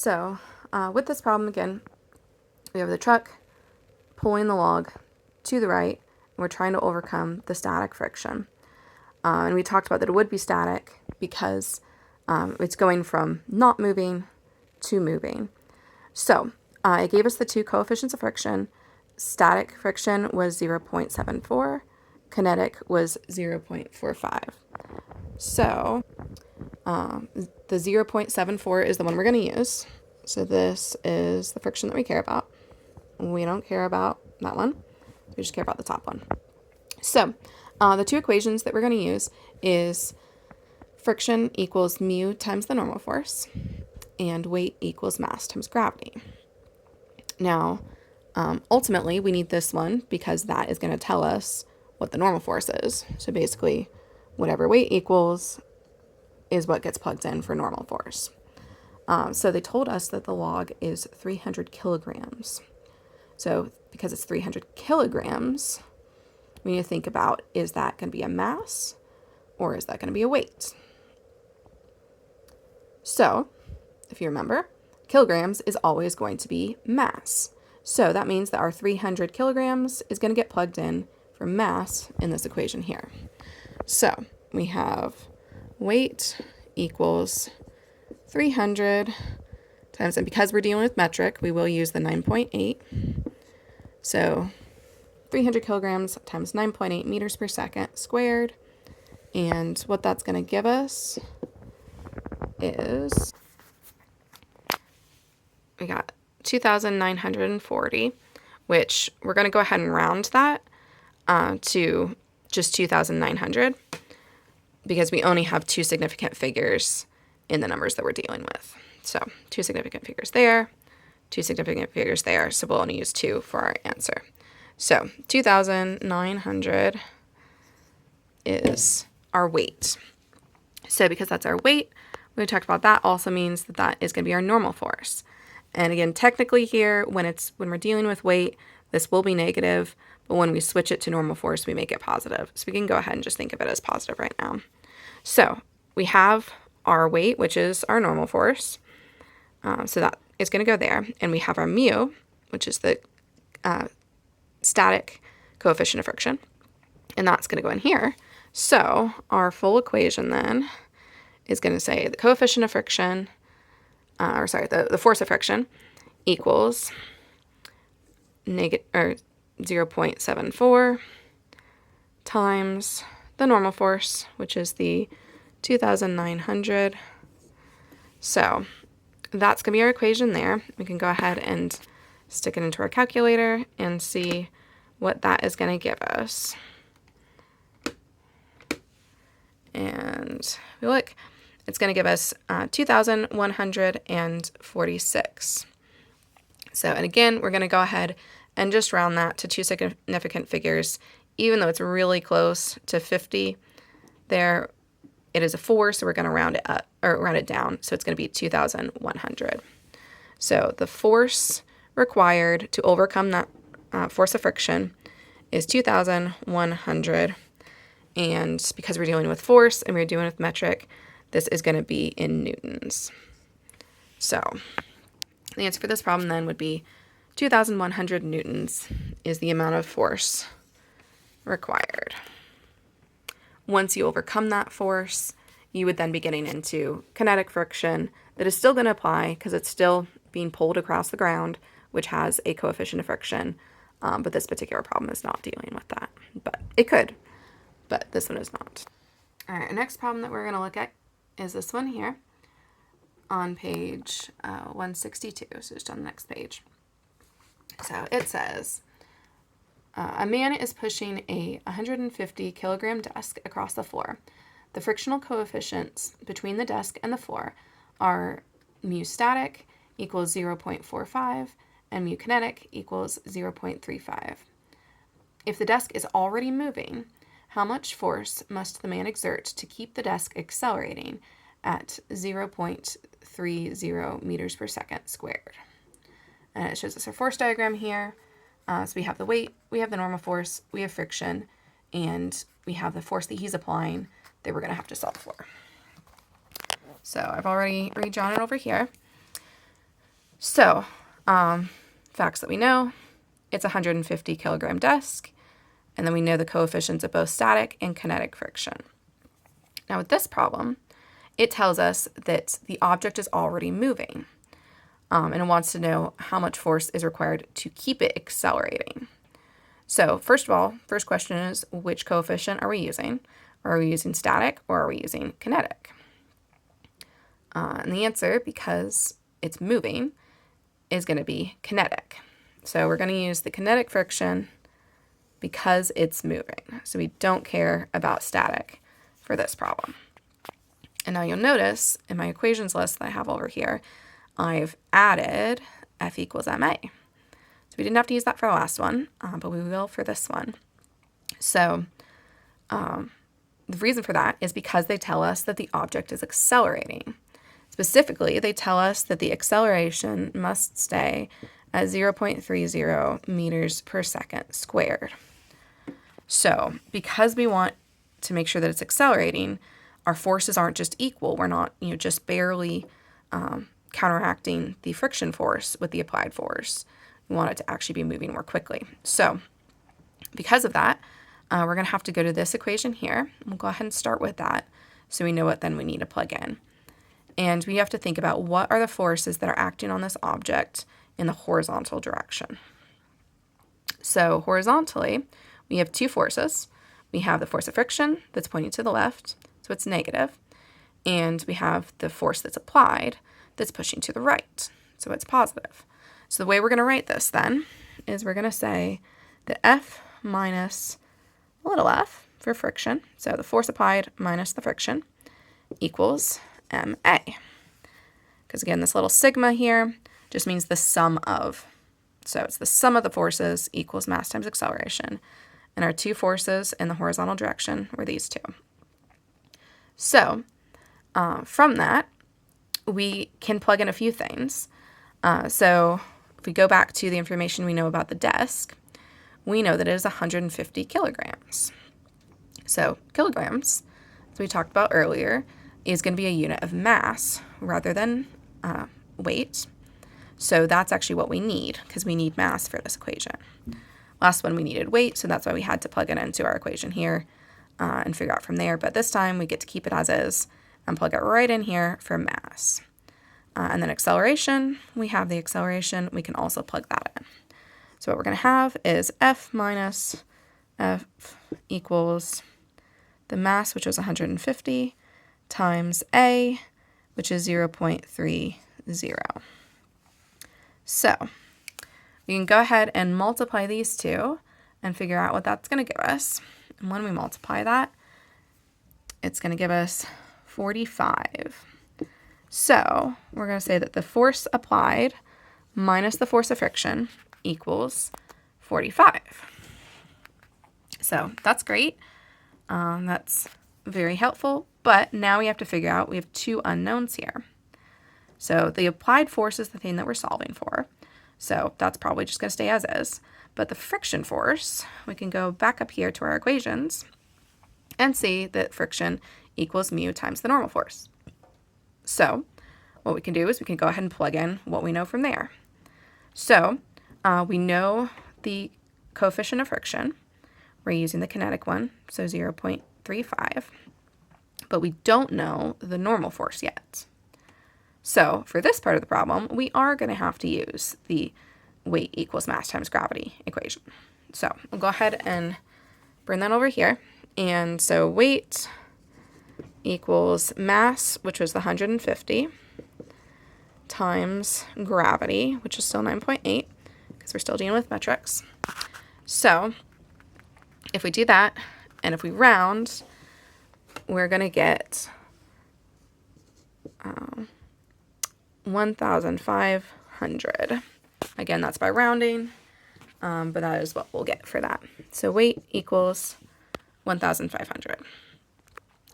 So with this problem, again, we have the truck pulling the log to the right, and we're trying to overcome the static friction. And we talked about that it would be static because it's going from not moving to moving. So it gave us the two coefficients of friction. Static friction was 0.74. Kinetic was 0.45. So the 0.74 is the one we're going to use. So this is the friction that we care about. We don't care about that one. We just care about the top one. So the two equations that we're going to use is friction equals mu times the normal force, and weight equals mass times gravity. Now, ultimately, we need this one because that is going to tell us what the normal force is. So basically, whatever weight equals is what gets plugged in for normal force. So they told us that the log is 300 kilograms. So because it's 300 kilograms, we need to think about, is that going to be a mass or is that going to be a weight? So if you remember, kilograms is always going to be mass. So that means that our 300 kilograms is going to get plugged in for mass in this equation here. So we have weight equals 300 times, and because we're dealing with metric, we will use the 9.8. So 300 kilograms times 9.8 meters per second squared. And what that's going to give us is, we got 2,940, which we're going to go ahead and round that to just 2,900 because we only have two significant figures in the numbers that we're dealing with. So two significant figures there, two significant figures there. So we'll only use two for our answer. So 2,900 is our weight. So because that's our weight, we talked about that also means that that is going to be our normal force. And again, technically here, when we're dealing with weight, this will be negative, but when we switch it to normal force, we make it positive. So we can go ahead and just think of it as positive right now. So we have our weight, which is our normal force. So that is going to go there. And we have our mu, which is the static coefficient of friction. And that's going to go in here. So our full equation then is going to say the coefficient of friction, the force of friction equals 0.74 times the normal force, which is the 2,900. So that's going to be our equation there. We can go ahead and stick it into our calculator and see what that is going to give us. And if we look, it's going to give us 2,146. So, and again, we're going to go ahead and just round that to two significant figures, even though it's really close to 50 there. It is a 4, so we're going to round it up or round it down. So it's going to be 2,100. So the force required to overcome that force of friction is 2,100. And because we're dealing with force and we're dealing with metric, this is going to be in newtons. So the answer for this problem then would be 2,100 newtons is the amount of force required. Once you overcome that force, you would then be getting into kinetic friction that is still going to apply because it's still being pulled across the ground, which has a coefficient of friction. But this particular problem is not dealing with that. But it could, but this one is not. All right, our next problem that we're going to look at is this one here on page 162, so just on the next page. So it says, a man is pushing a 150 kilogram desk across the floor. The frictional coefficients between the desk and the floor are mu static equals 0.45 and mu kinetic equals 0.35. If the desk is already moving, how much force must the man exert to keep the desk accelerating at 0.30 meters per second squared? And it shows us our force diagram here. So we have the weight, we have the normal force, we have friction, and we have the force that he's applying that we're going to have to solve for. So I've already redrawn it over here. So, facts that we know, it's a 150 kilogram desk, and then we know the coefficients of both static and kinetic friction. Now with this problem, it tells us that the object is already moving, and it wants to know how much force is required to keep it accelerating. So first of all, first question is, which coefficient are we using? Are we using static or are we using kinetic? And the answer, because it's moving, is going to be kinetic. So we're going to use the kinetic friction because it's moving. So we don't care about static for this problem. And now you'll notice in my equations list that I have over here, I've added F equals ma. So we didn't have to use that for the last one, but we will for this one. So the reason for that is because they tell us that the object is accelerating. Specifically, they tell us that the acceleration must stay at 0.30 meters per second squared. So because we want to make sure that it's accelerating, our forces aren't just equal. We're not, just barely counteracting the friction force with the applied force. We want it to actually be moving more quickly. So because of that, we're going to have to go to this equation here. We'll go ahead and start with that so we know what then we need to plug in. And we have to think about what are the forces that are acting on this object in the horizontal direction. So horizontally, we have two forces. We have the force of friction that's pointing to the left, so it's negative, and we have the force that's applied that's pushing to the right, so it's positive. So the way we're going to write this then is we're going to say that F minus a little f for friction, so the force applied minus the friction, equals ma. Because again, this little sigma here just means the sum of. So it's the sum of the forces equals mass times acceleration. And our two forces in the horizontal direction were these two. So from that, we can plug in a few things. So if we go back to the information we know about the desk, we know that it is 150 kilograms. So kilograms, as we talked about earlier, is going to be a unit of mass rather than weight. So that's actually what we need, because we need mass for this equation. Last one we needed weight, so that's why we had to plug it into our equation here and figure out from there. But this time we get to keep it as is and plug it right in here for mass. And then acceleration, we have the acceleration. We can also plug that in. So what we're going to have is F minus F equals the mass, which was 150, times A, which is 0.30. So we can go ahead and multiply these two and figure out what that's going to give us. And when we multiply that, it's going to give us 45. So we're going to say that the force applied minus the force of friction equals 45. So that's great. That's very helpful. But now we have to figure out, we have two unknowns here. So the applied force is the thing that we're solving for. So that's probably just going to stay as is. But the friction force, we can go back up here to our equations and see that friction equals mu times the normal force. So what we can do is we can go ahead and plug in what we know from there. So we know the coefficient of friction. We're using the kinetic one, so 0.35. But we don't know the normal force yet. So for this part of the problem, we are going to have to use the weight equals mass times gravity equation. So we'll go ahead and bring that over here. And so weight equals mass, which was the 150, times gravity, which is still 9.8, because we're still dealing with metrics. So if we do that, and if we round, we're going to get 1,500. Again, that's by rounding, but that is what we'll get for that. So weight equals 1,500.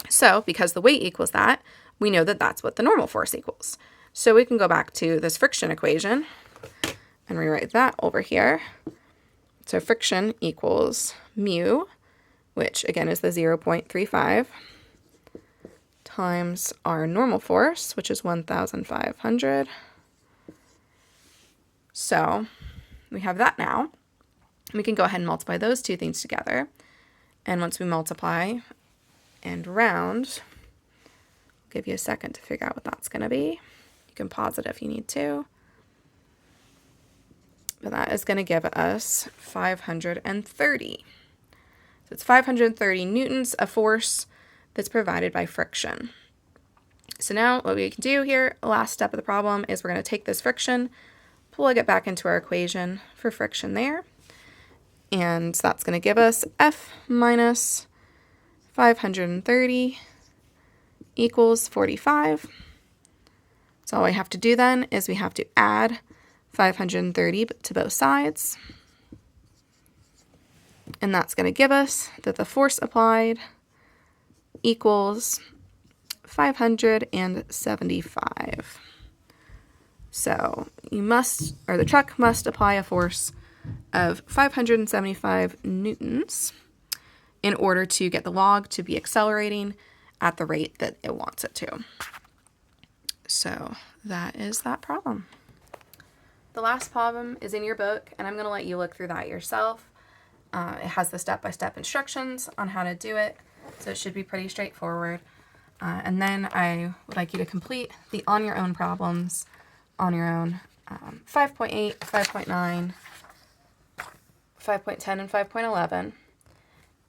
So because the weight equals that, we know that that's what the normal force equals. So we can go back to this friction equation and rewrite that over here. So friction equals mu, which again is the 0.35, times our normal force, which is 1,500, So we have that now. We can go ahead and multiply those two things together. And once we multiply and round, I'll give you a second to figure out what that's going to be. You can pause it if you need to. But that is going to give us 530. So it's 530 newtons of force that's provided by friction. So now what we can do here, last step of the problem, is we're going to take this friction, plug it back into our equation for friction there. And that's going to give us F minus 530 equals 45. So all we have to do then is we have to add 530 to both sides. And that's going to give us that the force applied equals 575. So the truck must apply a force of 575 newtons in order to get the log to be accelerating at the rate that it wants it to. So that is that problem. The last problem is in your book, and I'm going to let you look through that yourself. It has the step-by-step instructions on how to do it, so it should be pretty straightforward. And then I would like you to complete the on your own problems on your own. 5.8, 5.9, 5.10, and 5.11.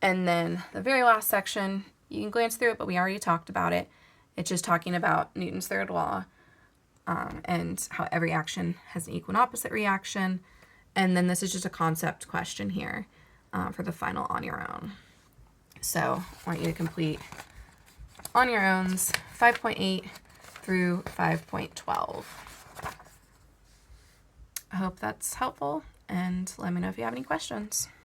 And then the very last section, you can glance through it, but we already talked about it. It's just talking about Newton's third law and how every action has an equal and opposite reaction. And then this is just a concept question here for the final on your own. So I want you to complete on your owns 5.8 through 5.12. I hope that's helpful, and let me know if you have any questions.